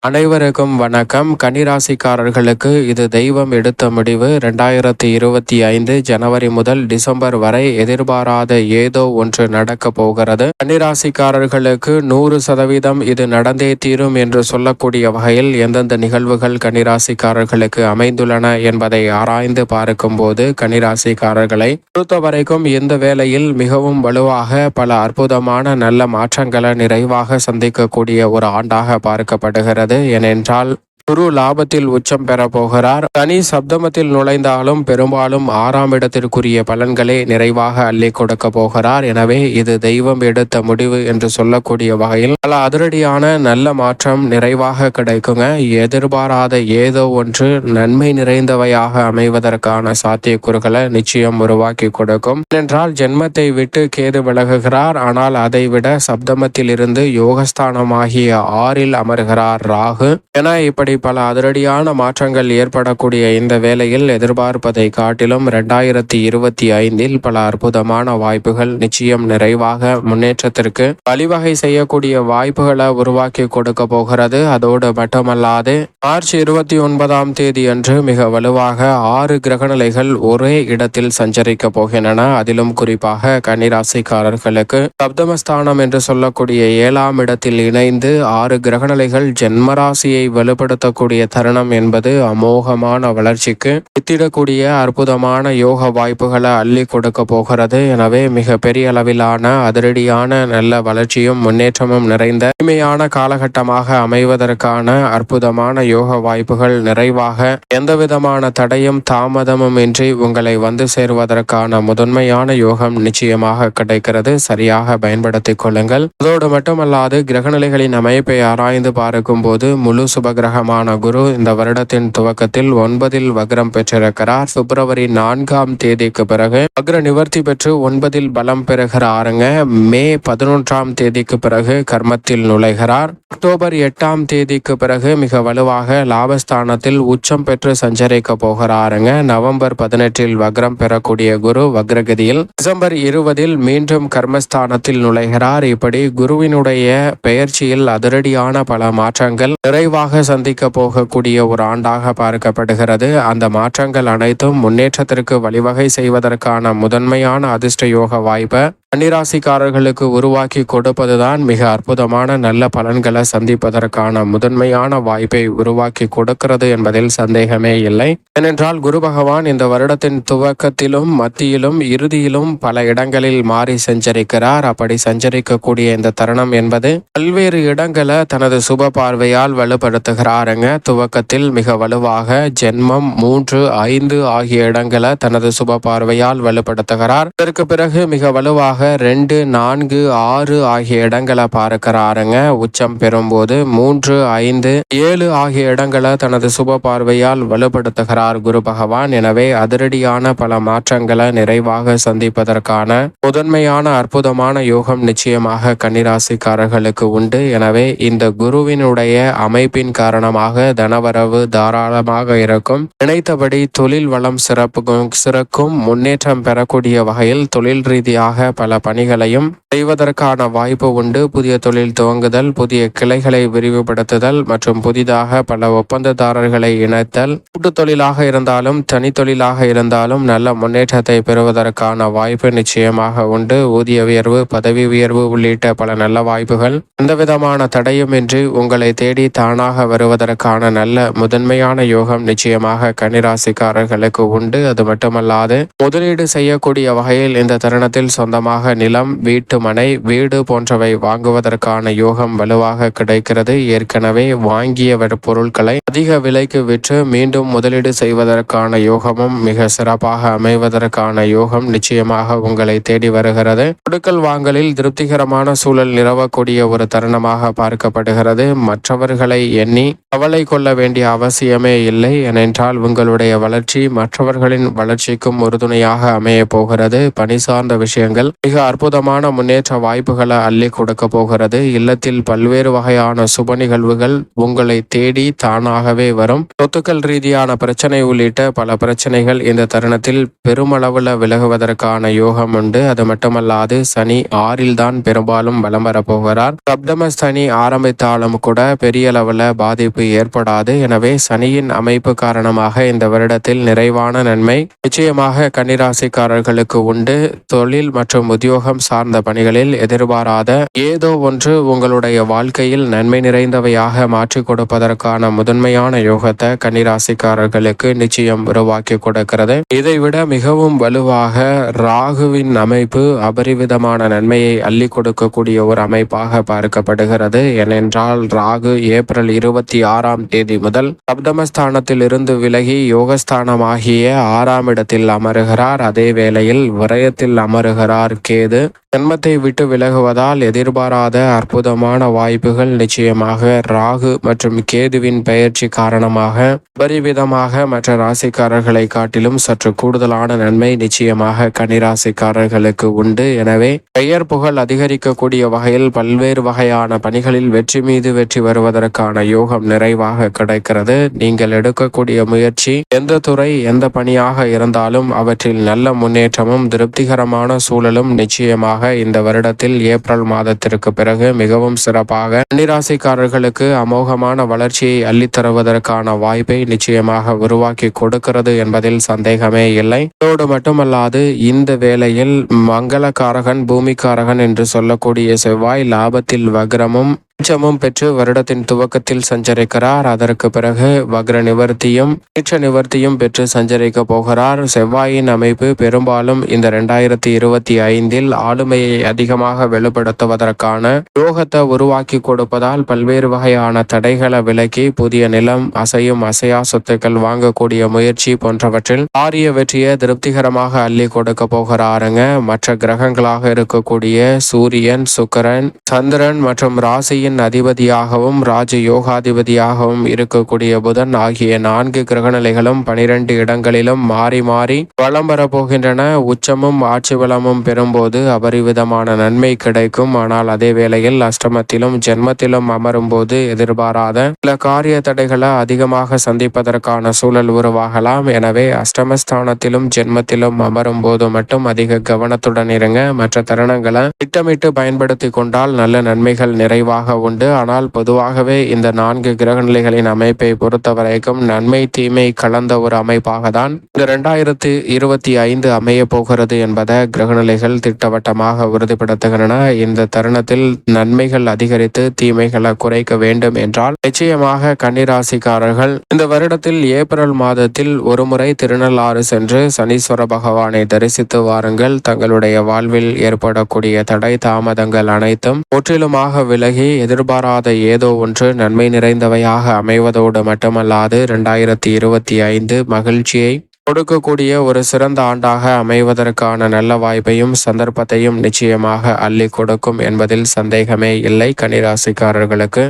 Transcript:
அனைவருக்கும் வணக்கம். கன்னிராசிக்காரர்களுக்கு இது தெய்வம் எடுத்த முடிவு. 2025 ஜனவரி முதல் டிசம்பர் வரை எதிர்பாராத ஏதோ ஒன்று நடக்க போகிறது. கன்னிராசிக்காரர்களுக்கு 100% இது நடந்தே தீரும் என்று சொல்லக்கூடிய வகையில் எந்தெந்த நிகழ்வுகள் கன்னிராசிக்காரர்களுக்கு அமைந்துள்ளன என்பதை ஆராய்ந்து பார்க்கும் போது கன்னிராசிக்காரர்களை பொறுத்தவரைக்கும் இந்த வேளையில் மிகவும் வலுவாக பல அற்புதமான நல்ல மாற்றங்களை நிறைவாக சந்திக்கக்கூடிய ஒரு ஆண்டாக பார்க்கப்படுகிறது. ஏனென்றால் குரு லாபத்தில் உச்சம் பெற போகிறார். தனி சப்தமத்தில் நுழைந்தாலும் பெரும்பாலும் 6ஆம் இடத்திற்குரிய பலன்களை நிறைவாக அள்ளி கொடுக்க போகிறார். எனவே இது தெய்வம் எடுத்த முடிவு என்று சொல்லக்கூடிய வகையில் பல அதிரடியான நல்ல மாற்றம் நிறைவாக கிடைக்குங்க. எதிர்பாராத ஏதோ ஒன்று நன்மை நிறைந்தவையாக அமைவதற்கான சாத்தியக்கூறுகளை நிச்சயம் உருவாக்கி கொடுக்கும். ஏனென்றால் ஜென்மத்தை விட்டு கேது விலகுகிறார். ஆனால் அதை விட சப்தமத்தில் இருந்து யோகஸ்தானமாகிய 6இல் அமர்கிறார் ராகு. என இப்படி பல அதிரடியான மாற்றங்கள் ஏற்படக்கூடிய இந்த வேளையில் எதிர்பார்ப்பதை காட்டிலும் 2025 பல அற்புதமான வாய்ப்புகள் நிச்சயம் நிறைவாக முன்னேற்றத்திற்கு வழிவகை செய்யக்கூடிய வாய்ப்புகளை உருவாக்கி கொடுக்க போகிறது. அதோடு மட்டுமல்லாது மார்ச் 29ஆம் தேதி அன்று மிக வலுவாக 6 கிரகநிலைகள் ஒரே இடத்தில் சஞ்சரிக்க போகின்றன. அதிலும் குறிப்பாக கன்னிராசிக்காரர்களுக்கு சப்தமஸ்தானம் என்று சொல்லக்கூடிய 7ஆம் இடத்தில் இணைந்து 6 கிரகநிலைகள் ஜென்மராசியை வலுப்படுத்த கூடிய தருணம் என்பது அமோகமான வளர்ச்சிக்கு வித்திடக்கூடிய அற்புதமான யோக வாய்ப்புகளை அள்ளி கொடுக்க போகிறது. எனவே மிக பெரிய அளவிலான அதிரடியான நல்ல வளர்ச்சியும் முன்னேற்றமும் நிறைந்த இனிமையான காலகட்டமாக அமைவதற்கான அற்புதமான யோக வாய்ப்புகள் நிறைவாக எந்தவிதமான தடையும் தாமதமும் இன்றி உங்களை வந்து சேருவதற்கான முதன்மையான யோகம் நிச்சயமாக கிடைக்கிறது. சரியாக பயன்படுத்திக் கொள்ளுங்கள். அதோடு மட்டுமல்லாது கிரகநிலைகளின் அமைப்பை ஆராய்ந்து பார்க்கும் போது முழு சுபகிரகமான குரு இந்த வருடத்தின் துவக்கத்தில் 9இல் வக்ரம் பெற்றிருக்கிறார். பிப்ரவரி 4ஆம் தேதிக்கு பிறகு வக்ர நிவர்த்தி பெற்று 9இல் பலம் பெறுகிறாருங்க. மே 11ஆம் தேதிக்கு பிறகு கர்மத்தில் நுழைகிறார். அக்டோபர் 8ஆம் தேதிக்கு பிறகு மிக வலுவாக லாபஸ்தானத்தில் உச்சம் பெற்று சஞ்சரிக்க போகிறாருங்க. நவம்பர் 18இல் வக்ரம் பெறக்கூடிய குரு வக்ரகதியில் டிசம்பர் 20இல் மீண்டும் கர்மஸ்தானத்தில் நுழைகிறார். இப்படி குருவினுடைய பெயர்ச்சியில் அதிரடியான பல மாற்றங்கள் நிறைவாக சந்திக்க போகக்கூடிய ஒரு ஆண்டாக பார்க்கப்படுகிறது. அந்த மாற்றங்கள் அனைத்தும் முன்னேற்றத்திற்கு வழிவகை செய்வதற்கான முதன்மையான அதிர்ஷ்ட யோக வாய்ப்பை கன்னிராசிக்காரர்களுக்கு உருவாக்கி கொடுப்பதுதான் மிக அற்புதமான நல்ல பலன்களை சந்திப்பதற்கான முதன்மையான வாய்ப்பை உருவாக்கி கொடுக்கிறது என்பதில் சந்தேகமே இல்லை. ஏனென்றால் குரு பகவான் இந்த வருடத்தின் துவக்கத்திலும் மத்தியிலும் இறுதியிலும் பல இடங்களில் மாறி சஞ்சரிக்கிறார். அப்படி சஞ்சரிக்கக்கூடிய இந்த தருணம் என்பது பல்வேறு இடங்களை தனது சுப பார்வையால் வலுப்படுத்துகிறாருங்க. துவக்கத்தில் மிக வலுவாக ஜென்மம் 3, 5 ஆகிய இடங்களை தனது சுப பார்வையால் வலுப்படுத்துகிறார். இதற்கு பிறகு மிக வலுவாக 2, 4, 6 ஆகிய இடங்களை பார்க்கிறாருங்க. உச்சம் பெறும்போது 3, 5, 7 ஆகிய இடங்களை தனது சுப பார்வையால் வலுப்படுத்துகிறார் குரு பகவான். எனவே அதிரடியான பல மாற்றங்களை நிறைவாக சந்திப்பதற்கான முதன்மையான அற்புதமான யோகம் நிச்சயமாக கன்னிராசிக்காரர்களுக்கு உண்டு. எனவே இந்த குருவினுடைய அமைப்பின் காரணமாக தனவரவு தாராளமாக இருக்கும். நினைத்தபடி தொழில் வளம் சிறக்கும் முன்னேற்றம் பெறக்கூடிய வகையில் தொழில் ரீதியாக பல பணிகளையும் செய்வதற்கான வாய்ப்பு உண்டு. புதிய தொழில் துவங்குதல், புதிய கிளைகளை விரிவுபடுத்துதல் மற்றும் புதிதாக பல ஒப்பந்ததாரர்களை இணைத்தல், கூட்டு தொழிலாக இருந்தாலும் தனி தொழிலாக இருந்தாலும் நல்ல முன்னேற்றத்தை பெறுவதற்கான வாய்ப்பு நிச்சயமாக உண்டு. ஊதிய உயர்வு, பதவி உயர்வு உள்ளிட்ட பல நல்ல வாய்ப்புகள் எந்தவிதமான தடையுமின்றி உங்களை தேடி தானாக வருவதற்கான நல்ல முதன்மையான யோகம் நிச்சயமாக கன்னிராசிக்காரர்களுக்கு உண்டு. அது மட்டுமல்லாது முதலீடு செய்யக்கூடிய வகையில் இந்த தருணத்தில் சொந்தமாக நிலம், வீட்டு மனை, வீடு போன்றவை வாங்குவதற்கான யோகம் வலுவாக கிடைக்கிறது. ஏற்கனவே வாங்கிய பொருட்களை அதிக விலைக்கு விற்று மீண்டும் முதலீடு செய்வதற்கான யோகமும் மிக சிறப்பாக அமைவதற்கான யோகம் நிச்சயமாக உங்களை தேடி வருகிறது. கொடுக்கல் வாங்கலில் திருப்திகரமான சூழல் நிலவக்கூடிய ஒரு தருணமாக பார்க்கப்படுகிறது. மற்றவர்களை எண்ணி கவலை கொள்ள வேண்டிய அவசியமே இல்லை. ஏனென்றால் உங்களுடைய வளர்ச்சி மற்றவர்களின் வளர்ச்சிக்கும் உறுதுணையாக அமைய போகிறது. பணி சார்ந்த விஷயங்கள் மிக அற்புதமான முன்னேற்ற வாய்ப்புகளை அள்ளி கொடுக்க போகிறது. இல்லத்தில் பல்வேறு வகையான சுப நிகழ்வுகள் உங்களை தேடி தானாகவே வரும். சொத்துக்கள் ரீதியான பிரச்சனை உள்ளிட்ட பல பிரச்சனைகள் இந்த தருணத்தில் பெருமளவுல விலகுவதற்கான யோகம் உண்டு. அது மட்டுமல்லாது சனி 6 தான் பெரும்பாலும் வலம் வரப்போகிறார். சப்தம சனி ஆரம்பித்தாலும் கூட பெரிய அளவுல பாதிப்பு ஏற்படாது. எனவே சனியின் அமைப்பு காரணமாக இந்த வருடத்தில் நிறைவான நன்மை நிச்சயமாக கன்னிராசிக்காரர்களுக்கு உண்டு. தொழில் மற்றும் உத்தியோகம் சார்ந்த பணிகளில் எதிர்பாராத ஏதோ ஒன்று உங்களுடைய வாழ்க்கையில் நன்மை நிறைந்தவையாக மாற்றிக் கொடுப்பதற்கான முதன்மையான யோகத்தை கன்னிராசிக்காரர்களுக்கு நிச்சயம் உருவாக்கி கொடுக்கிறது. இதைவிட மிகவும் வலுவாக ராகுவின் அமைப்பு அபரிவிதமான நன்மையை அள்ளி கொடுக்கக்கூடிய ஒரு அமைப்பாக பார்க்கப்படுகிறது. ஏனென்றால் ராகு ஏப்ரல் 26ஆம் தேதி முதல் சப்தமஸ்தானத்தில் இருந்து விலகி யோகஸ்தானமாகிய 6ஆம் இடத்தில் அமருகிறார். அதே வேளையில் விரயத்தில் அமருகிறார் கேது. ஜன்மத்தை விட்டு விலகுவதால் எதிர்பாராத அற்புதமான வாய்ப்புகள் நிச்சயமாக ராகு மற்றும் கேதுவின் பெயர்ச்சி காரணமாக பரிவிதமாக மற்ற ராசிக்காரர்களை காட்டிலும் சற்று கூடுதலான நன்மை நிச்சயமாக கன்னிராசிக்காரர்களுக்கு உண்டு. எனவே பெயர் புகழ் அதிகரிக்கக்கூடிய வகையில் பல்வேறு வகையான பணிகளில் வெற்றி மீது வெற்றி வருவதற்கான யோகம் நிறைவாக கிடைக்கிறது. நீங்கள் எடுக்கக்கூடிய முயற்சி எந்த துறை எந்த பணியாக இருந்தாலும் அவற்றில் நல்ல முன்னேற்றமும் திருப்திகரமான சூழலும் நிச்சயமாக இந்த வருடத்தில் ஏப்ரல் மாதத்திற்கு பிறகு மிகவும் சிறப்பாக கன்னிராசிக்காரர்களுக்கு அமோகமான வளர்ச்சியை அள்ளித்தருவதற்கான வாய்ப்பை நிச்சயமாக உருவாக்கி கொடுக்கிறது என்பதில் சந்தேகமே இல்லை. இதோடு மட்டுமல்லாது இந்த வேளையில் மங்களகாரகன் பூமிக்காரகன் என்று சொல்லக்கூடிய செவ்வாய் லாபத்தில் வக்ரமும் உச்சமும் பெற்று வருடத்தின் துவக்கத்தில் சஞ்சரிக்கிறார். அதற்கு பிறகு வக்ர நிவர்த்தியும் நீச்ச நிவர்த்தியும் பெற்று சஞ்சரிக்க போகிறார். செவ்வாயின் அமைப்பு பெரும்பாலும் இந்த 2025 ஆளுமையை அதிகமாக வெளிப்படுத்துவதற்கான யோகத்தை உருவாக்கி கொடுப்பதால் பல்வேறு வகையான தடைகளை விலக்கி புதிய நிலம் அசையும் அசையா சொத்துக்கள் வாங்கக்கூடிய முயற்சி போன்றவற்றில் காரிய வெற்றியை திருப்திகரமாக அள்ளி கொடுக்க போகிறாருங்க. மற்ற கிரகங்களாக இருக்கக்கூடிய சூரியன், சுக்கிரன், சந்திரன் மற்றும் ராசியின் அதிபதியாகவும் ராஜ யோகாதிபதியாகவும் இருக்கக்கூடிய புதன் ஆகிய 4 கிரகநிலைகளும் 12 இடங்களிலும் மாறி மாறி வலம் வரப்போகின்றன. உச்சமும் ஆட்சி பலமும் பெறும்போது அபரிவிதமான நன்மை கிடைக்கும். ஆனால் அதே வேளையில் அஷ்டமத்திலும் ஜென்மத்திலும் அமரும் போது எதிர்பாராத சில காரிய தடைகளை அதிகமாக சந்திப்பதற்கான சூழல் உருவாகலாம். எனவே அஷ்டமஸ்தானத்திலும் ஜென்மத்திலும் அமரும் போது மட்டும் அதிக கவனத்துடன் இருங்க. மற்ற தருணங்களை திட்டமிட்டு பயன்படுத்தி கொண்டால் நல்ல நன்மைகள் நிறைவாக உண்டு. ஆனால் பொதுவாகவே இந்த 4 கிரகநிலைகளின் அமைப்பை பொறுத்தவரைக்கும் நன்மை தீமை கலந்த ஒரு அமைப்பாக தான் இந்த 2025 அமைய போகிறது என்பதை கிரகநிலைகள் திட்டவட்டமாக உறுதிப்படுத்துகின்றன. இந்த தருணத்தில் நன்மைகள் அதிகரித்து தீமைகளை குறைக்க வேண்டும் என்றால் நிச்சயமாக கன்னிராசிக்காரர்கள் இந்த வருடத்தில் ஏப்ரல் மாதத்தில் ஒருமுறை திருநள்ளாறு சென்று சனீஸ்வர பகவானை தரிசித்து வாருங்கள். தங்களுடைய வாழ்வில் ஏற்படக்கூடிய தடை தாமதங்கள் அனைத்தும் முற்றிலுமாக விலகி எதிர்பாராத ஏதோ ஒன்று நன்மை நிறைந்தவையாக அமைவதோடு மட்டுமல்லாது 2025 மகிழ்ச்சியை கொடுக்கக்கூடிய ஒரு சிறந்த ஆண்டாக அமைவதற்கான நல்ல வாய்ப்பையும் சந்தர்ப்பத்தையும் நிச்சயமாக அள்ளி கொடுக்கும் என்பதில் சந்தேகமே இல்லை. கன்னிராசிக்காரர்களுக்கு